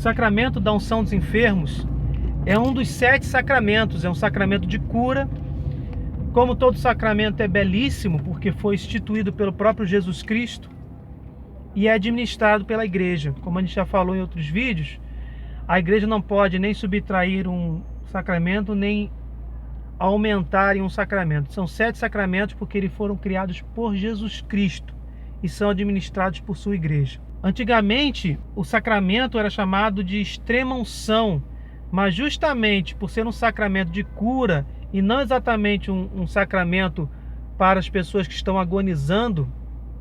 sacramento da unção dos enfermos é um dos 7 sacramentos, é um sacramento de cura. Como todo sacramento é belíssimo, porque foi instituído pelo próprio Jesus Cristo e é administrado pela igreja. Como a gente já falou em outros vídeos, a igreja não pode nem subtrair um sacramento, nem aumentar em um sacramento. São 7 sacramentos porque eles foram criados por Jesus Cristo e são administrados por sua igreja. Antigamente, o sacramento era chamado de extrema unção, mas justamente por ser um sacramento de cura e não exatamente um sacramento para as pessoas que estão agonizando,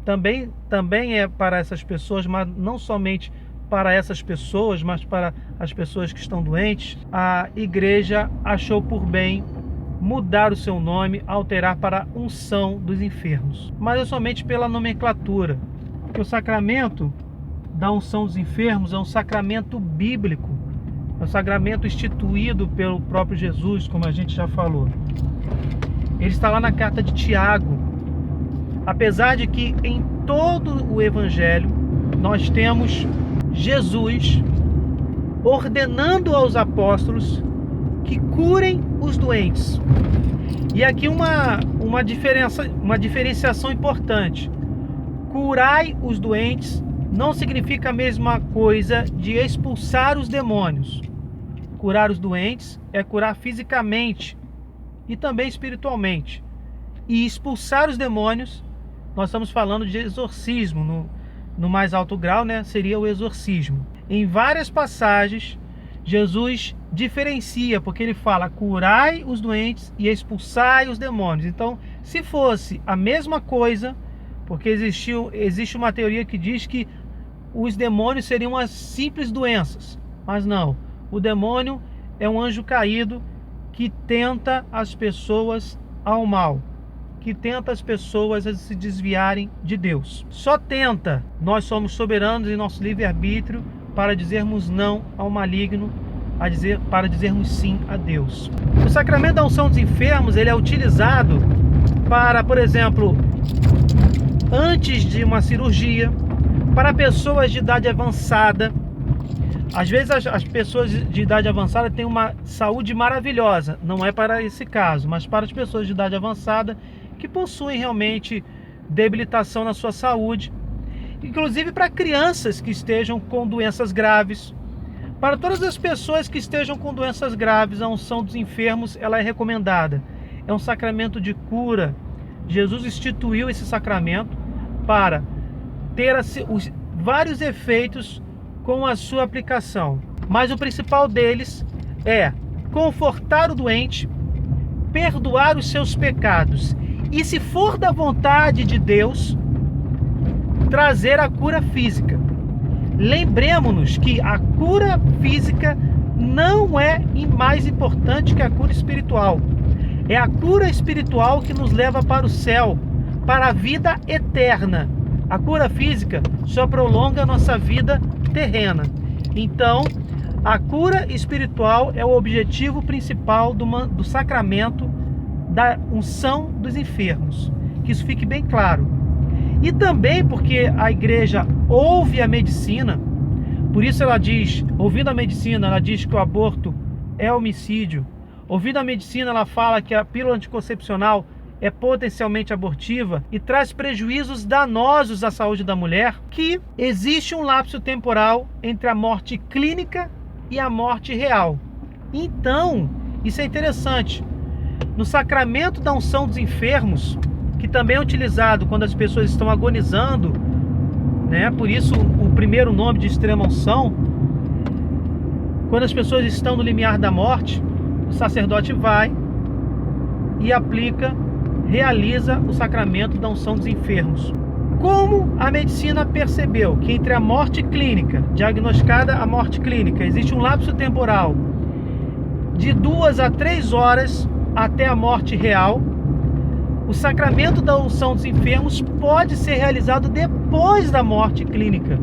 também é para essas pessoas, mas não somente para essas pessoas, mas para as pessoas que estão doentes, a igreja achou por bem mudar o seu nome, alterar para unção dos enfermos. Mas é somente pela nomenclatura, porque o sacramento da unção dos enfermos é um sacramento bíblico, é um sacramento instituído pelo próprio Jesus, como a gente já falou. Ele está lá na carta de Tiago. Apesar de que em todo o Evangelho nós temos Jesus ordenando aos apóstolos que curem os doentes. E aqui uma diferenciação importante. Curai os doentes não significa a mesma coisa de expulsar os demônios. Curar os doentes é curar fisicamente e também espiritualmente. E expulsar os demônios, nós estamos falando de exorcismo, no mais alto grau, né, seria o exorcismo. Em várias passagens, Jesus diferencia, porque ele fala curai os doentes e expulsai os demônios. Então, se fosse a mesma coisa, porque existe uma teoria que diz que os demônios seriam as simples doenças, mas não. O demônio é um anjo caído que tenta as pessoas ao mal, que tenta as pessoas a se desviarem de Deus. Só tenta. Nós somos soberanos em nosso livre-arbítrio para dizermos não ao maligno, para dizermos sim a Deus. O sacramento da unção dos enfermos, ele é utilizado para, por exemplo, antes de uma cirurgia, para pessoas de idade avançada. Às vezes as pessoas de idade avançada têm uma saúde maravilhosa, não é para esse caso, mas para as pessoas de idade avançada que possuem realmente debilitação na sua saúde, inclusive para crianças que estejam com doenças graves. Para todas as pessoas que estejam com doenças graves, a unção dos enfermos ela é recomendada. É um sacramento de cura. Jesus instituiu esse sacramento para ter os vários efeitos com a sua aplicação. Mas o principal deles é confortar o doente, perdoar os seus pecados e, se for da vontade de Deus, trazer a cura física. Lembremos-nos que a cura física não é mais importante que a cura espiritual. É a cura espiritual que nos leva para o céu, para a vida eterna. A cura física só prolonga a nossa vida terrena. Então, a cura espiritual é o objetivo principal do sacramento da unção dos enfermos. Que isso fique bem claro. E também porque a igreja ouve a medicina, por isso ela diz, ouvindo a medicina, ela diz que o aborto é homicídio. Ouvindo a medicina, ela fala que a pílula anticoncepcional é potencialmente abortiva e traz prejuízos danosos à saúde da mulher, que existe um lapso temporal entre a morte clínica e a morte real. Então, isso é interessante. No sacramento da unção dos enfermos, que também é utilizado quando as pessoas estão agonizando, né? Por isso o primeiro nome de extrema unção, quando as pessoas estão no limiar da morte, o sacerdote vai e realiza o sacramento da unção dos enfermos. Como a medicina percebeu que entre a morte clínica, diagnosticada a morte clínica, existe um lapso temporal de 2 a 3 horas até a morte real, o sacramento da unção dos enfermos pode ser realizado depois da morte clínica,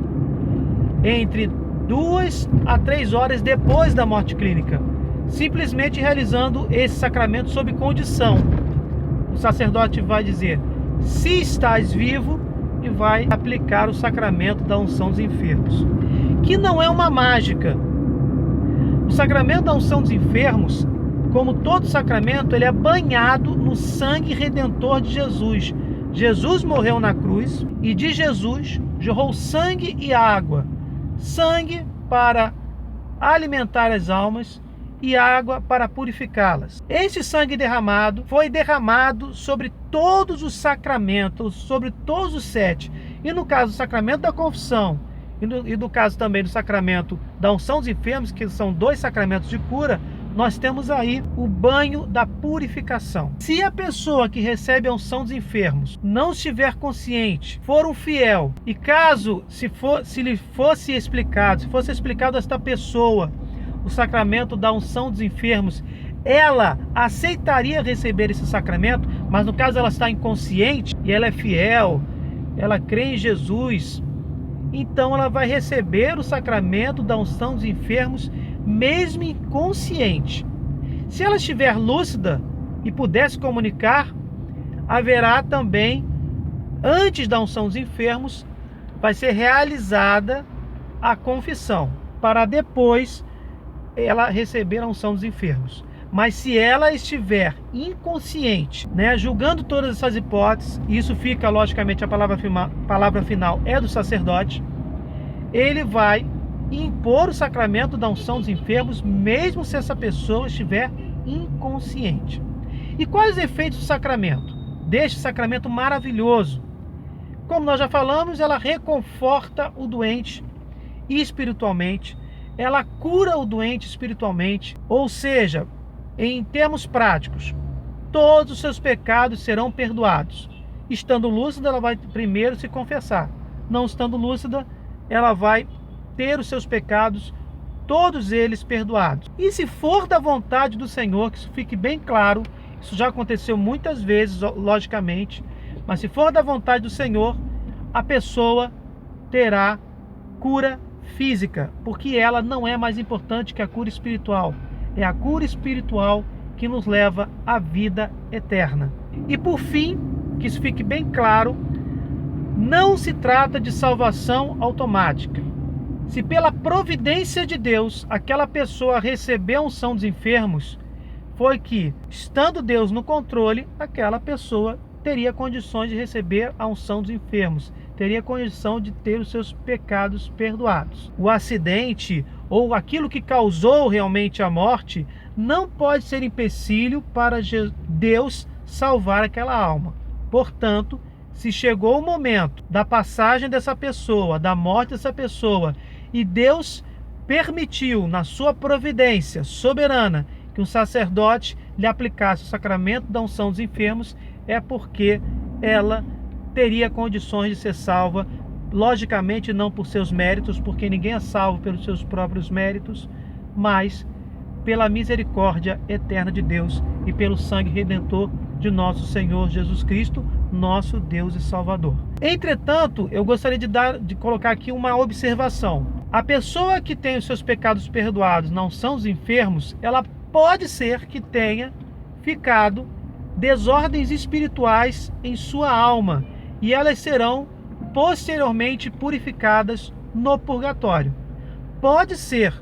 entre 2 a 3 horas depois da morte clínica, simplesmente realizando esse sacramento sob condição. O sacerdote vai dizer, se estás vivo, e vai aplicar o sacramento da unção dos enfermos, que não é uma mágica, O sacramento da unção dos enfermos, como todo sacramento, ele é banhado no sangue redentor de Jesus. Jesus morreu na cruz e de Jesus jorrou sangue e água. Sangue para alimentar as almas e água para purificá-las. Este sangue derramado foi derramado sobre todos os sacramentos, sobre todos os 7. E no caso do sacramento da confissão, e no caso também do sacramento da unção dos enfermos, que são 2 sacramentos de cura, nós temos aí o banho da purificação. Se a pessoa que recebe a unção dos enfermos não estiver consciente, for um fiel, e caso se lhe fosse explicado, se fosse explicado a esta pessoa o sacramento da unção dos enfermos, ela aceitaria receber esse sacramento, mas no caso ela está inconsciente e ela é fiel, ela crê em Jesus, então ela vai receber o sacramento da unção dos enfermos mesmo inconsciente. Se ela estiver lúcida e puder se comunicar, haverá também, antes da unção dos enfermos, vai ser realizada a confissão, para depois ela receber a unção dos enfermos. Mas se ela estiver inconsciente, julgando todas essas hipóteses, e isso fica, logicamente, a palavra final é do sacerdote, ele vai impor o sacramento da unção dos enfermos, mesmo se essa pessoa estiver inconsciente. E quais os efeitos do sacramento? Deste sacramento maravilhoso? Como nós já falamos, ela reconforta o doente espiritualmente, ela cura o doente espiritualmente, ou seja, em termos práticos, todos os seus pecados serão perdoados. Estando lúcida, ela vai primeiro se confessar. Não estando lúcida, ela vai ter os seus pecados, todos eles perdoados. E se for da vontade do Senhor, que isso fique bem claro, isso já aconteceu muitas vezes, logicamente, mas se for da vontade do Senhor, a pessoa terá cura física, porque ela não é mais importante que a cura espiritual. É a cura espiritual que nos leva à vida eterna. E por fim, que isso fique bem claro, não se trata de salvação automática. Se pela providência de Deus aquela pessoa recebeu a unção dos enfermos, foi que, estando Deus no controle, aquela pessoa teria condições de receber a unção dos enfermos, teria condição de ter os seus pecados perdoados. O acidente ou aquilo que causou realmente a morte não pode ser empecilho para Deus salvar aquela alma. Portanto, se chegou o momento da passagem dessa pessoa, da morte dessa pessoa, e Deus permitiu, na sua providência soberana, que um sacerdote lhe aplicasse o sacramento da unção dos enfermos, é porque ela teria condições de ser salva, logicamente não por seus méritos, porque ninguém é salvo pelos seus próprios méritos, mas pela misericórdia eterna de Deus e pelo sangue redentor de nosso Senhor Jesus Cristo, nosso Deus e Salvador. Entretanto, eu gostaria de colocar aqui uma observação. A pessoa que tem os seus pecados perdoados na unção dos enfermos, ela pode ser que tenha ficado desordens espirituais em sua alma, e elas serão posteriormente purificadas no purgatório. Pode ser,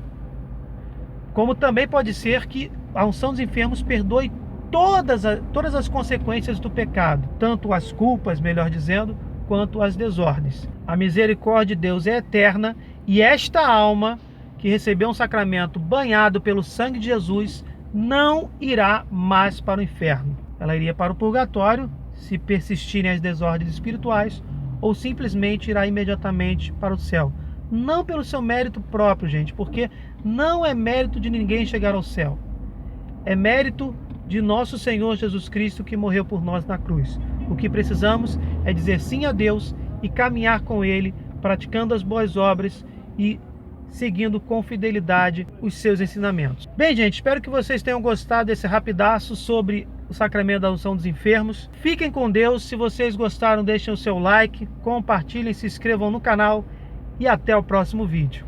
como também pode ser que a unção dos enfermos perdoe todas as consequências do pecado, tanto as culpas, melhor dizendo, quanto as desordens. A misericórdia de Deus é eterna, e esta alma que recebeu um sacramento banhado pelo sangue de Jesus não irá mais para o inferno. Ela iria para o purgatório, se persistirem as desordens espirituais, ou simplesmente irá imediatamente para o céu. Não pelo seu mérito próprio, gente, porque não é mérito de ninguém chegar ao céu. É mérito de nosso Senhor Jesus Cristo, que morreu por nós na cruz. O que precisamos é dizer sim a Deus e caminhar com Ele, praticando as boas obras e seguindo com fidelidade os seus ensinamentos. Bem, gente, espero que vocês tenham gostado desse rapidaço sobre o sacramento da unção dos enfermos. Fiquem com Deus. Se vocês gostaram, deixem o seu like, compartilhem, se inscrevam no canal e até o próximo vídeo.